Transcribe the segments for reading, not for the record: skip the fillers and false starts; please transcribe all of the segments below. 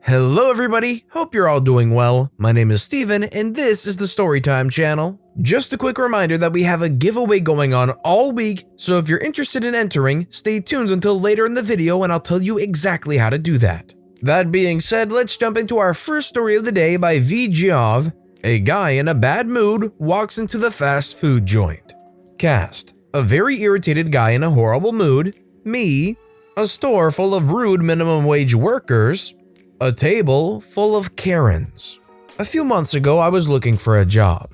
Hello everybody, hope you're all doing well. My name is Steven and this is the Storytime channel. Just a quick reminder that we have a giveaway going on all week, so if you're interested in entering, stay tuned until later in the video and I'll tell you exactly how to do that. That being said, let's jump into our first story of the day by vgeov. A guy in a bad mood walks into the fast food joint. Cast: a very irritated guy in a horrible mood, me, a store full of rude minimum wage workers, a table full of Karens. A few months ago, I was looking for a job.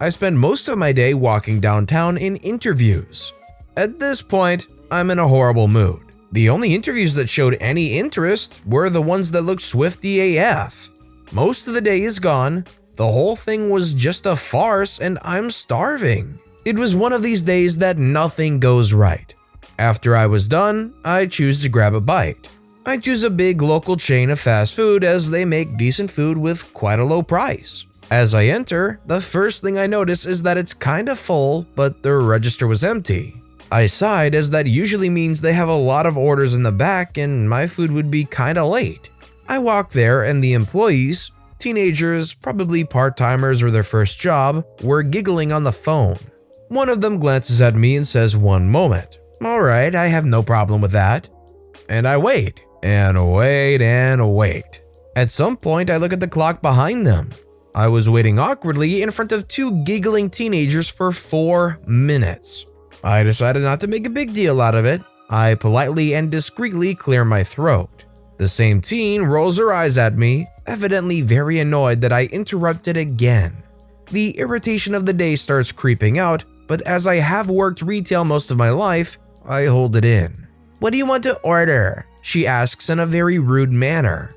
I spend most of my day walking downtown in interviews. At this point, I'm in a horrible mood. The only interviews that showed any interest were the ones that looked swifty AF. Most of the day is gone. The whole thing was just a farce and I'm starving. It was one of these days that nothing goes right. After I was done, I choose to grab a bite. I choose a big local chain of fast food as they make decent food with quite a low price. As I enter, the first thing I notice is that it's kinda full, but the register was empty. I sighed as that usually means they have a lot of orders in the back and my food would be kinda late. I walk there and the employees, teenagers, probably part-timers or their first job, were giggling on the phone. One of them glances at me and says, "One moment." Alright, I have no problem with that. And I wait. And wait. At some point, I look at the clock behind them. I was waiting awkwardly in front of two giggling teenagers for 4 minutes. I decided not to make a big deal out of it. I politely and discreetly clear my throat. The same teen rolls her eyes at me, evidently very annoyed that I interrupted again. The irritation of the day starts creeping out, but as I have worked retail most of my life, I hold it in. "What do you want to order?" she asks in a very rude manner.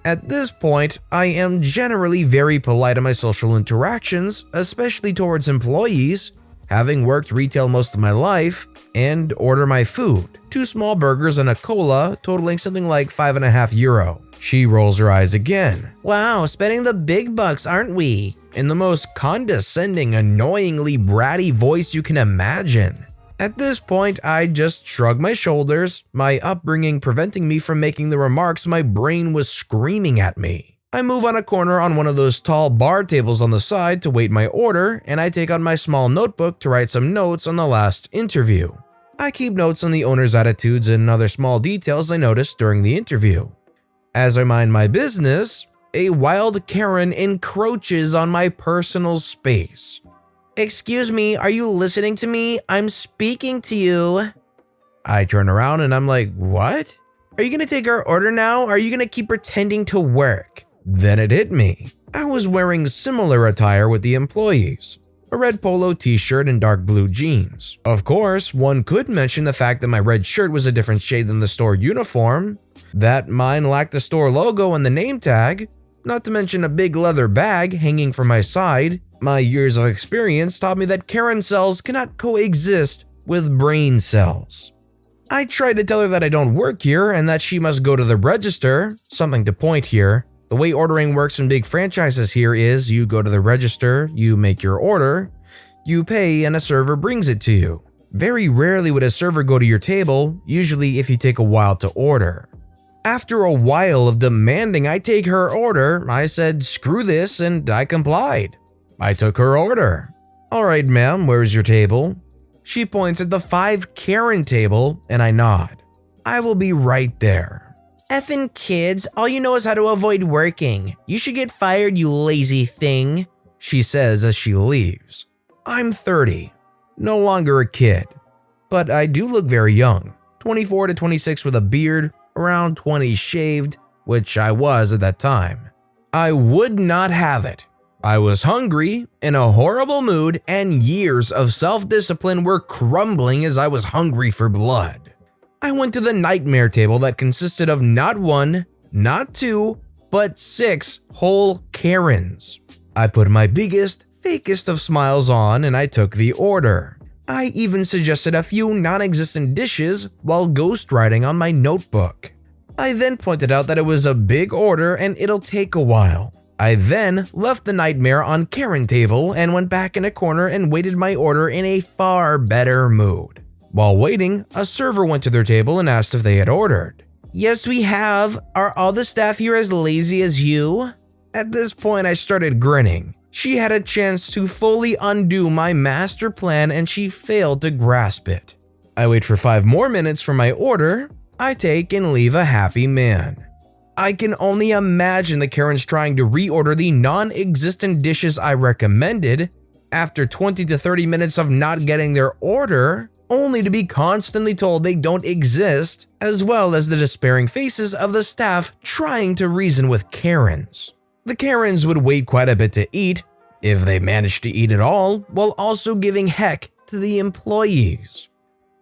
At this point, I am generally very polite in my social interactions, especially towards employees, having worked retail most of my life, and order my food. 2 small burgers and a cola, totaling something like €5.50. She rolls her eyes again. "Wow, spending the big bucks, aren't we?" in the most condescending, annoyingly bratty voice you can imagine. At this point, I just shrug my shoulders, my upbringing preventing me from making the remarks my brain was screaming at me. I move on a corner on one of those tall bar tables on the side to wait my order, and I take out my small notebook to write some notes on the last interview. I keep notes on the owner's attitudes and other small details I noticed during the interview. As I mind my business, a wild Karen encroaches on my personal space. "Excuse me, are you listening to me? I'm speaking to you." I turn around and I'm like, "What? Are you gonna take our order now? Or are you gonna keep pretending to work?" Then it hit me. I was wearing similar attire with the employees. A red polo t-shirt and dark blue jeans. Of course, one could mention the fact that my red shirt was a different shade than the store uniform, that mine lacked the store logo and the name tag, not to mention a big leather bag hanging from my side. My years of experience taught me that Karen cells cannot coexist with brain cells. I tried to tell her that I don't work here and that she must go to the register. Something to point here. The way ordering works in big franchises here is you go to the register, you make your order, you pay, and a server brings it to you. Very rarely would a server go to your table, usually if you take a while to order. After a while of demanding I take her order, I said screw this and I complied. I took her order. "Alright ma'am, where's your table?" She points at the 5 Karen table and I nod. "I will be right there." "Effin' kids, all you know is how to avoid working. You should get fired, you lazy thing," she says as she leaves. I'm 30, no longer a kid, but I do look very young, 24 to 26 with a beard, around 20 shaved, which I was at that time. I would not have it. I was hungry, in a horrible mood, and years of self-discipline were crumbling as I was hungry for blood. I went to the nightmare table that consisted of not 1, not 2, but 6 whole Karens. I put my biggest, fakest of smiles on and I took the order. I even suggested a few non-existent dishes while ghostwriting on my notebook. I then pointed out that it was a big order and it'll take a while. I then left the nightmare on Karen table and went back in a corner and waited my order in a far better mood. While waiting, a server went to their table and asked if they had ordered. Yes, we have. Are all the staff here as lazy as you? At this point, I started grinning. She had a chance to fully undo my master plan and she failed to grasp it. I wait for 5 more minutes for my order. I take and leave a happy man. I can only imagine the Karens trying to reorder the non-existent dishes I recommended after 20 to 30 minutes of not getting their order, only to be constantly told they don't exist, as well as the despairing faces of the staff trying to reason with Karens. The Karens would wait quite a bit to eat, if they managed to eat at all, while also giving heck to the employees.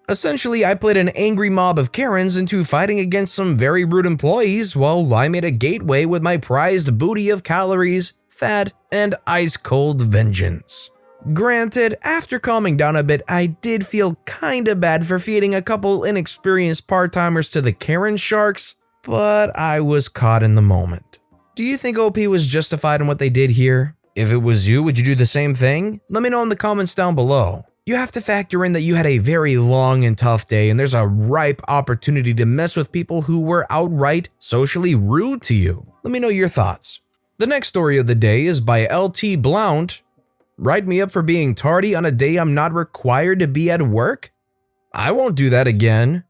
Essentially, I played an angry mob of Karens into fighting against some very rude employees while I made a gateway with my prized booty of calories, fat, and ice-cold vengeance. Granted, after calming down a bit, I did feel kinda bad for feeding a couple inexperienced part-timers to the Karen sharks, but I was caught in the moment. Do you think OP was justified in what they did here? If it was you, would you do the same thing? Let me know in the comments down below. You have to factor in that you had a very long and tough day and there's a ripe opportunity to mess with people who were outright socially rude to you. Let me know your thoughts. The next story of the day is by LT Blount. Write me up for being tardy on a day I'm not required to be at work? I won't do that again.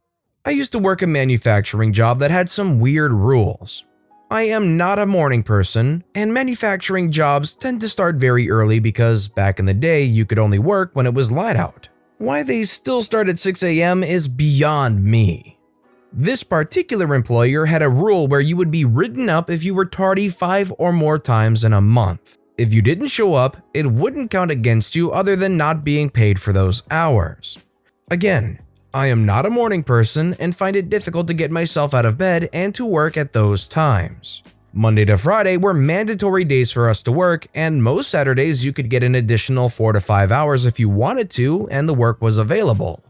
I used to work a manufacturing job that had some weird rules. I am not a morning person, and manufacturing jobs tend to start very early because back in the day you could only work when it was light out. Why they still start at 6 a.m. is beyond me. This particular employer had a rule where you would be written up if you were tardy 5 or more times in a month. If you didn't show up, it wouldn't count against you other than not being paid for those hours. Again, I am not a morning person and find it difficult to get myself out of bed and to work at those times. Monday to Friday were mandatory days for us to work, and most Saturdays you could get an additional 4 to 5 hours if you wanted to and the work was available.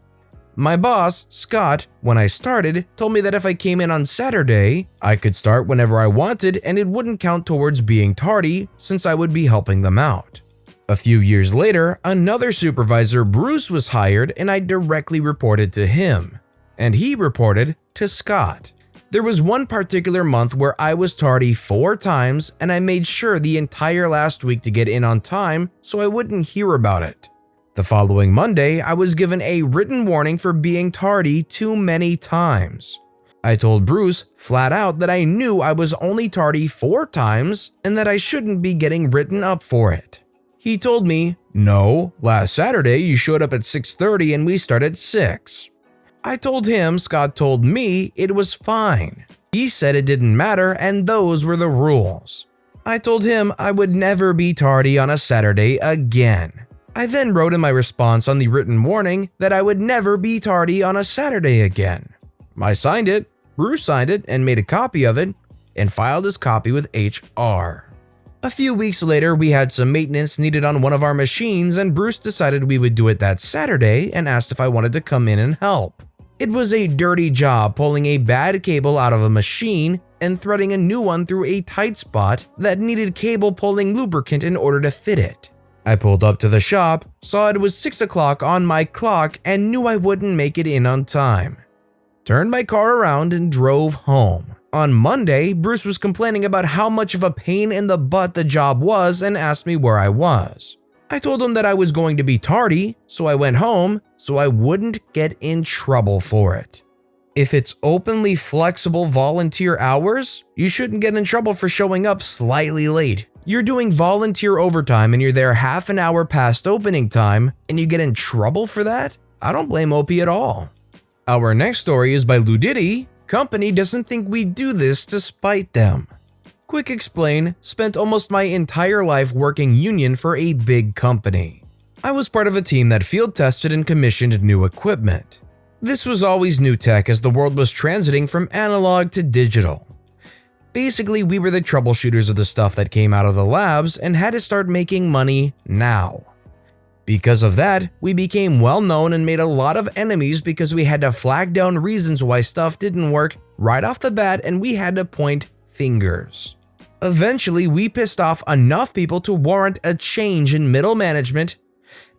My boss, Scott, when I started, told me that if I came in on Saturday, I could start whenever I wanted and it wouldn't count towards being tardy since I would be helping them out. A few years later, another supervisor, Bruce, was hired and I directly reported to him, and he reported to Scott. There was one particular month where I was tardy 4 times and I made sure the entire last week to get in on time so I wouldn't hear about it. The following Monday, I was given a written warning for being tardy too many times. I told Bruce flat out that I knew I was only tardy 4 times and that I shouldn't be getting written up for it. He told me, "No, last Saturday you showed up at 6:30 and we start at 6. I told him Scott told me it was fine. He said it didn't matter and those were the rules. I told him I would never be tardy on a Saturday again. I then wrote in my response on the written warning that I would never be tardy on a Saturday again. I signed it, Bruce signed it and made a copy of it, and filed his copy with HR. A few weeks later, we had some maintenance needed on one of our machines and Bruce decided we would do it that Saturday and asked if I wanted to come in and help. It was a dirty job pulling a bad cable out of a machine and threading a new one through a tight spot that needed cable pulling lubricant in order to fit it. I pulled up to the shop, saw it was 6 o'clock on my clock and knew I wouldn't make it in on time. Turned my car around and drove home. On Monday, Bruce was complaining about how much of a pain in the butt the job was and asked me where I was. I told him that I was going to be tardy, so I went home so I wouldn't get in trouble for it. If it's openly flexible volunteer hours, you shouldn't get in trouble for showing up slightly late. You're doing volunteer overtime and you're there half an hour past opening time and you get in trouble for that? I don't blame OP at all. Our next story is by Ludditte. Company doesn't think we do this to spite them. Quick explain, spent almost my entire life working union for a big company. I was part of a team that field tested and commissioned new equipment. This was always new tech as the world was transiting from analog to digital. Basically, we were the troubleshooters of the stuff that came out of the labs and had to start making money now. Because of that, we became well known and made a lot of enemies because we had to flag down reasons why stuff didn't work right off the bat and we had to point fingers. Eventually, we pissed off enough people to warrant a change in middle management,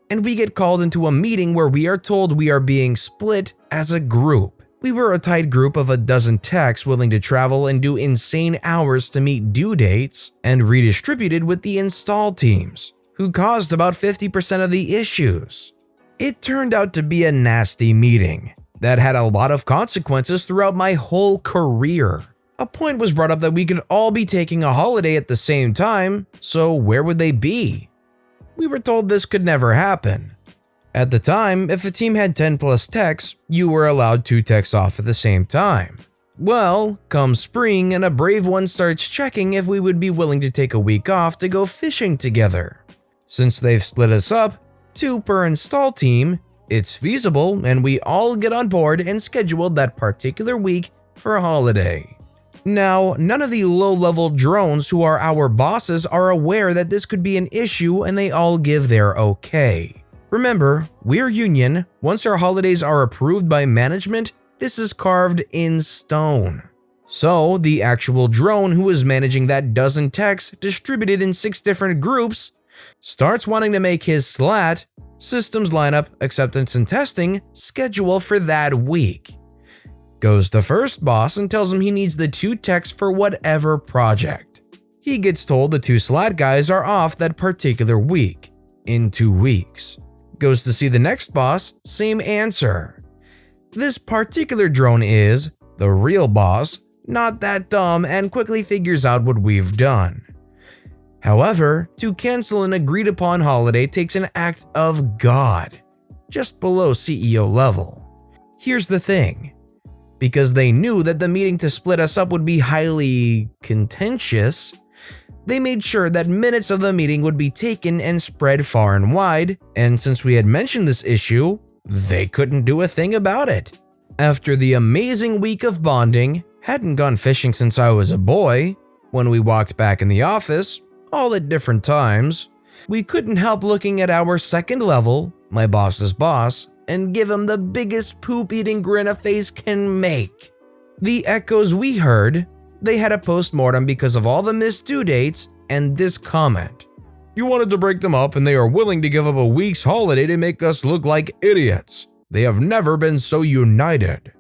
and we get called into a meeting where we are told we are being split as a group. We were a tight group of a dozen techs willing to travel and do insane hours to meet due dates, and redistributed with the install teams, who caused about 50% of the issues. It turned out to be a nasty meeting that had a lot of consequences throughout my whole career. A point was brought up that we could all be taking a holiday at the same time, so where would they be? We were told this could never happen. At the time, if a team had 10 plus techs, you were allowed 2 techs off at the same time. Well, come spring and a brave one starts checking if we would be willing to take a week off to go fishing together. Since they've split us up, 2 per install team, it's feasible and we all get on board and scheduled that particular week for a holiday. Now, none of the low-level drones who are our bosses are aware that this could be an issue and they all give their okay. Remember, we're union. Once our holidays are approved by management, this is carved in stone. So, the actual drone who is managing that dozen techs distributed in 6 different groups starts wanting to make his SLAT, systems lineup, acceptance and testing, schedule for that week. Goes to first boss and tells him he needs the 2 techs for whatever project. He gets told the 2 SLAT guys are off that particular week, in 2 weeks. Goes to see the next boss, same answer. This particular drone is, the real boss, not that dumb and quickly figures out what we've done. However, to cancel an agreed upon holiday takes an act of God, just below CEO level. Here's the thing. Because they knew that the meeting to split us up would be highly contentious, they made sure that minutes of the meeting would be taken and spread far and wide, and since we had mentioned this issue, they couldn't do a thing about it. After the amazing week of bonding, hadn't gone fishing since I was a boy, when we walked back in the office, all at different times, we couldn't help looking at our second level, my boss's boss, and give him the biggest poop-eating grin a face can make. The echoes we heard, they had a post-mortem because of all the missed due dates and this comment. You wanted to break them up and they are willing to give up a week's holiday to make us look like idiots. They have never been so united.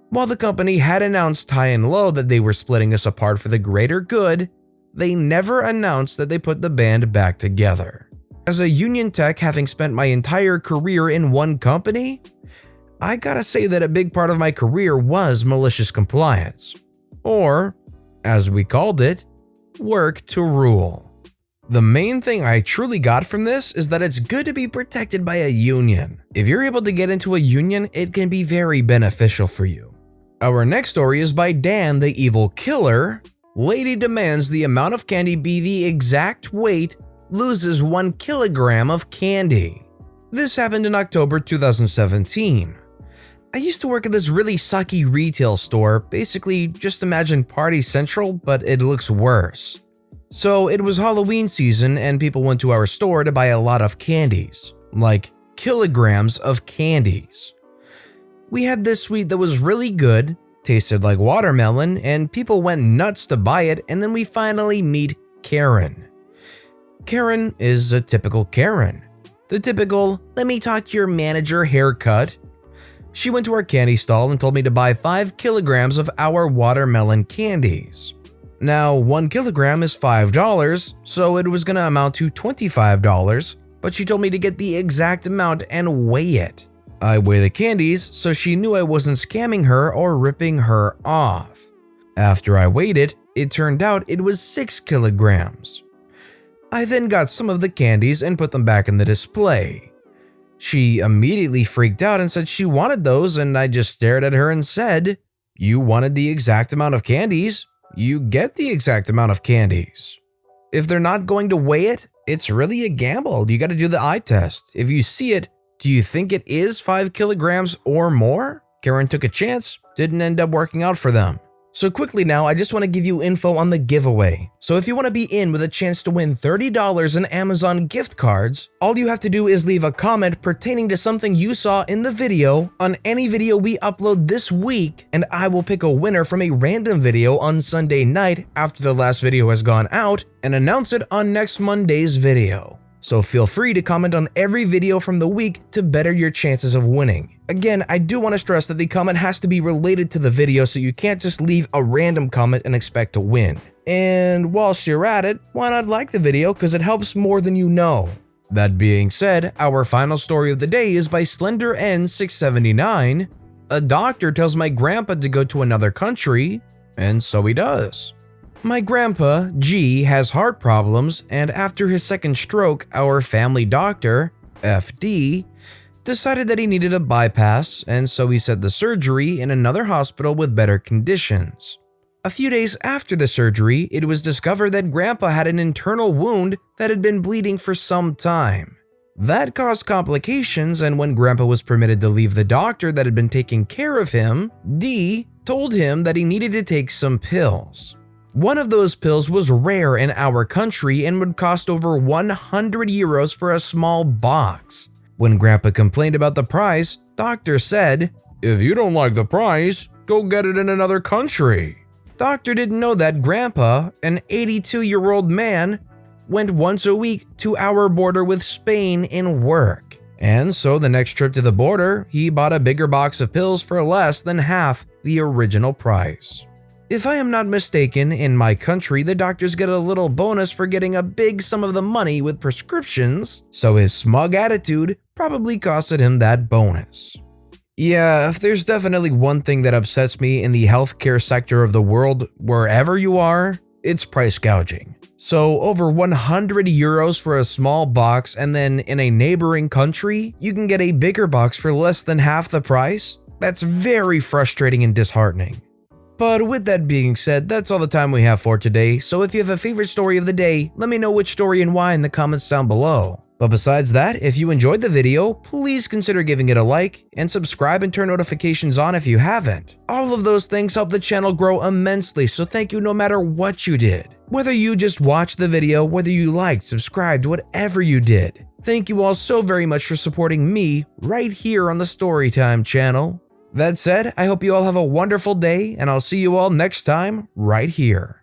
While the company had announced high and low that they were splitting us apart for the greater good, they never announced that they put the band back together. As a union tech having spent my entire career in one company, I gotta say that a big part of my career was malicious compliance. Or, as we called it, work to rule. The main thing I truly got from this is that it's good to be protected by a union. If you're able to get into a union, it can be very beneficial for you. Our next story is by DanTheEvilKiller. Lady demands the amount of candy be the exact weight, loses 1 kilogram of candy. This happened in October 2017. I used to work at this really sucky retail store, basically just imagine Party Central, but it looks worse. So it was Halloween season and people went to our store to buy a lot of candies, like kilograms of candies. We had this sweet that was really good, tasted like watermelon, and people went nuts to buy it, and then we finally meet Karen. Karen is a typical Karen. The typical, let me talk to your manager haircut. She went to our candy stall and told me to buy 5 kilograms of our watermelon candies. Now, 1 kilogram is $5, so it was gonna amount to $25, but she told me to get the exact amount and weigh it. I weigh the candies, so she knew I wasn't scamming her or ripping her off. After I weighed it, it turned out it was 6 kilograms. I then got some of the candies and put them back in the display. She immediately freaked out and said she wanted those, and I just stared at her and said, "You wanted the exact amount of candies. You get the exact amount of candies. If they're not going to weigh it, it's really a gamble. You gotta do the eye test. If you see it, do you think it is 5 kilograms or more?" Karen took a chance, didn't end up working out for them. So quickly now, I just want to give you info on the giveaway. So if you want to be in with a chance to win $30 in Amazon gift cards, all you have to do is leave a comment pertaining to something you saw in the video on any video we upload this week, and I will pick a winner from a random video on Sunday night after the last video has gone out and announce it on next Monday's video. so feel free to comment on every video from the week to better your chances of winning. Again, I do want to stress that the comment has to be related to the video, so you can't just leave a random comment and expect to win. And whilst you're at it, why not like the video, because it helps more than you know. That being said, our final story of the day is by Slender N679. A doctor tells my grandpa to go to another country, and so he does. My grandpa, G, has heart problems, and after his second stroke, our family doctor, FD, decided that he needed a bypass, and so he set the surgery in another hospital with better conditions. A few days after the surgery, it was discovered that Grandpa had an internal wound that had been bleeding for some time. That caused complications, and when Grandpa was permitted to leave the doctor that had been taking care of him, D told him that he needed to take some pills. One of those pills was rare in our country and would cost over 100 euros for a small box. When Grandpa complained about the price, Doctor said, "If you don't like the price, go get it in another country." Doctor didn't know that Grandpa, an 82-year-old man, went once a week to our border with Spain in work. And so the next trip to the border, he bought a bigger box of pills for less than half the original price. If I am not mistaken, in my country, the doctors get a little bonus for getting a big sum of the money with prescriptions, so his smug attitude probably costed him that bonus. Yeah, if there's definitely one thing that upsets me in the healthcare sector of the world, wherever you are, it's price gouging. So over 100 euros for a small box, and then in a neighboring country, you can get a bigger box for less than half the price? That's very frustrating and disheartening. But with that being said, that's all the time we have for today, so if you have a favorite story of the day, let me know which story and why in the comments down below. But besides that, if you enjoyed the video, please consider giving it a like, and subscribe and turn notifications on if you haven't. All of those things help the channel grow immensely, so thank you no matter what you did. Whether you just watched the video, whether you liked, subscribed, whatever you did. Thank you all so very much for supporting me right here on the Storytime channel. That said, I hope you all have a wonderful day, and I'll see you all next time right here.